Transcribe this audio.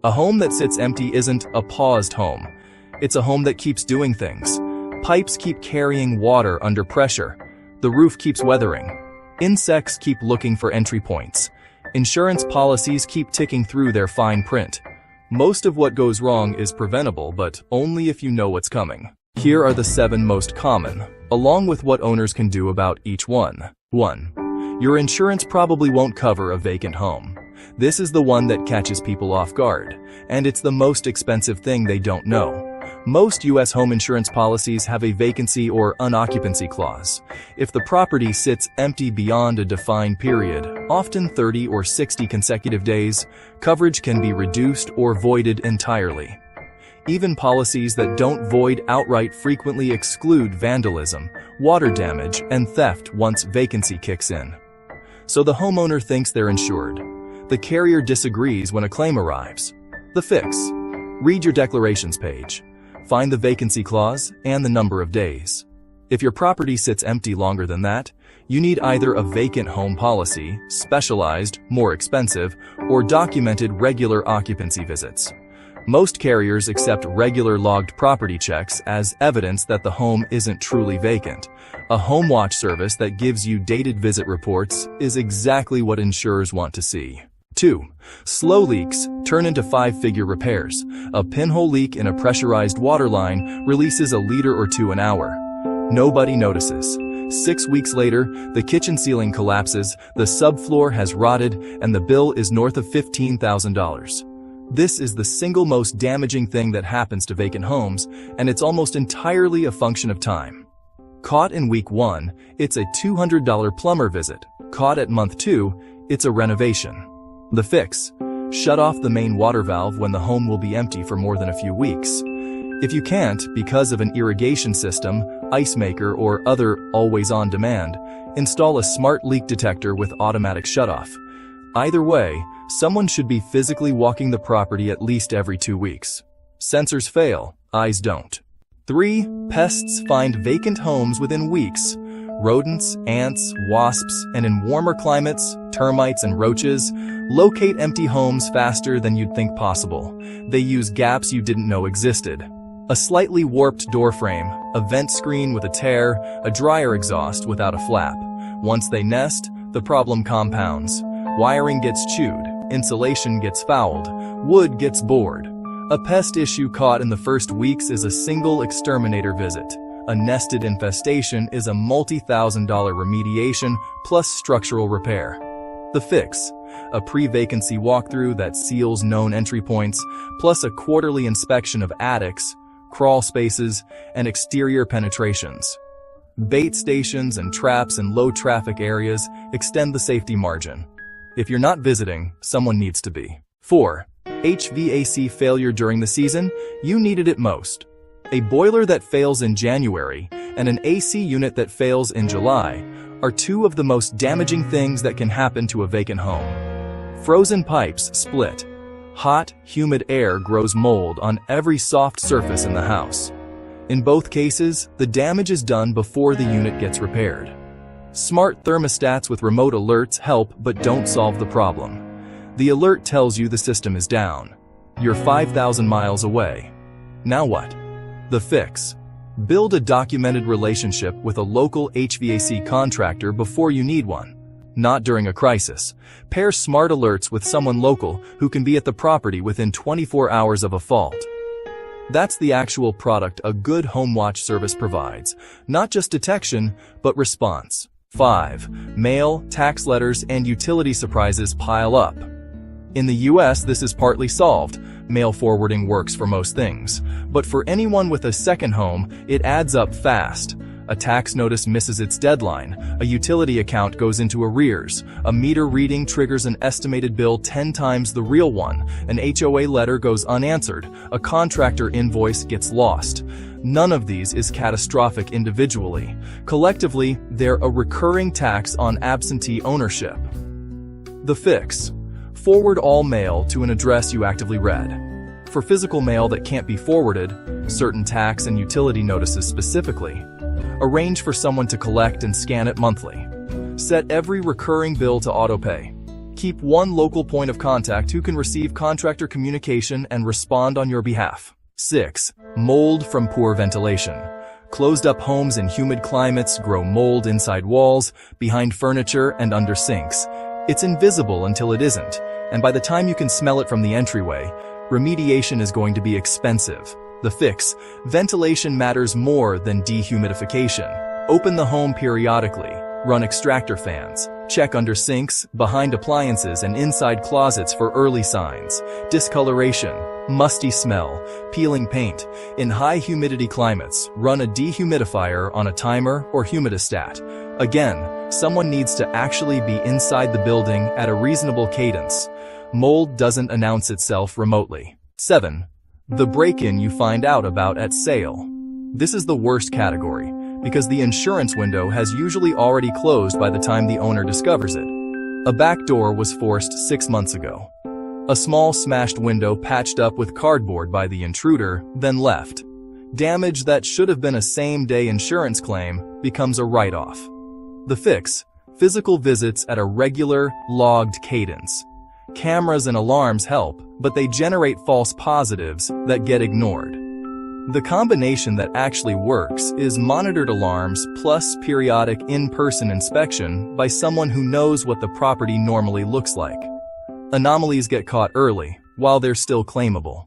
A home that sits empty isn't a paused home. It's a home that keeps doing things. Pipes keep carrying water under pressure. The roof keeps weathering. Insects keep looking for entry points. Insurance policies keep ticking through their fine print. Most of what goes wrong is preventable, but only if you know what's coming. Here are the 7 most common, along with what owners can do about each one. 1. Your insurance probably won't cover a vacant home. This is the one that catches people off guard, and it's the most expensive thing they don't know. Most U.S. home insurance policies have a vacancy or unoccupancy clause. If the property sits empty beyond a defined period, often 30 or 60 consecutive days, coverage can be reduced or voided entirely. Even policies that don't void outright frequently exclude vandalism, water damage, and theft once vacancy kicks in. So the homeowner thinks they're insured. The carrier disagrees when a claim arrives. The fix. Read your declarations page. Find the vacancy clause and the number of days. If your property sits empty longer than that, you need either a vacant home policy, specialized, more expensive, or documented regular occupancy visits. Most carriers accept regular logged property checks as evidence that the home isn't truly vacant. A home watch service that gives you dated visit reports is exactly what insurers want to see. 2. Slow leaks turn into 5-figure repairs. A pinhole leak in a pressurized water line releases a liter or 2 an hour. Nobody notices. 6 weeks later, the kitchen ceiling collapses, the subfloor has rotted, and the bill is north of $15,000. This is the single most damaging thing that happens to vacant homes, and it's almost entirely a function of time. Caught in week 1, it's a $200 plumber visit. Caught at month 2, it's a renovation. The fix. Shut off the main water valve when the home will be empty for more than a few weeks. If you can't, because of an irrigation system, ice maker, or other always-on demand, install a smart leak detector with automatic shutoff. Either way, someone should be physically walking the property at least every 2 weeks. Sensors fail, eyes don't. 3. Pests find vacant homes within weeks. Rodents, ants, wasps, and in warmer climates, termites and roaches locate empty homes faster than you'd think possible. They use gaps you didn't know existed. A slightly warped door frame, a vent screen with a tear, a dryer exhaust without a flap. Once they nest, the problem compounds. Wiring gets chewed, insulation gets fouled, wood gets bored. A pest issue caught in the first weeks is a single exterminator visit. A nested infestation is a multi-$1,000 remediation plus structural repair. The fix. A pre-vacancy walkthrough that seals known entry points, plus a quarterly inspection of attics, crawl spaces, and exterior penetrations. Bait stations and traps in low-traffic areas extend the safety margin. If you're not visiting, someone needs to be. 4. HVAC failure during the season you needed it most. A boiler that fails in January and an AC unit that fails in July are 2 of the most damaging things that can happen to a vacant home. Frozen pipes split. Hot, humid air grows mold on every soft surface in the house. In both cases, the damage is done before the unit gets repaired. Smart thermostats with remote alerts help but don't solve the problem. The alert tells you the system is down. You're 5,000 miles away. Now what? The fix. Build a documented relationship with a local HVAC contractor before you need one. Not during a crisis. Pair smart alerts with someone local who can be at the property within 24 hours of a fault. That's the actual product a good home watch service provides. Not just detection, but response. 5. Mail, tax letters, and utility surprises pile up. In the US, this is partly solved. Mail forwarding works for most things. But for anyone with a second home, it adds up fast. A tax notice misses its deadline. A utility account goes into arrears. A meter reading triggers an estimated bill 10 times the real one. An HOA letter goes unanswered. A contractor invoice gets lost. None of these is catastrophic individually. Collectively, they're a recurring tax on absentee ownership. The fix. Forward all mail to an address you actively read. For physical mail that can't be forwarded, certain tax and utility notices specifically, arrange for someone to collect and scan it monthly. Set every recurring bill to autopay. Keep one local point of contact who can receive contractor communication and respond on your behalf. 6. Mold from poor ventilation. Closed-up homes in humid climates grow mold inside walls, behind furniture, and under sinks. It's invisible until it isn't, and by the time you can smell it from the entryway, remediation is going to be expensive. The fix: ventilation matters more than dehumidification. Open the home periodically, run extractor fans, check under sinks, behind appliances, and inside closets for early signs: discoloration, musty smell, peeling paint. In high humidity climates, run a dehumidifier on a timer or humidistat. Again, someone needs to actually be inside the building at a reasonable cadence. Mold doesn't announce itself remotely. 7. The break-in you find out about at sale. This is the worst category, because the insurance window has usually already closed by the time the owner discovers it. A back door was forced 6 months ago. A small smashed window patched up with cardboard by the intruder, then left. Damage that should have been a same-day insurance claim becomes a write-off. The fix: physical visits at a regular, logged cadence. Cameras and alarms help, but they generate false positives that get ignored. The combination that actually works is monitored alarms plus periodic in-person inspection by someone who knows what the property normally looks like. Anomalies get caught early, while they're still claimable.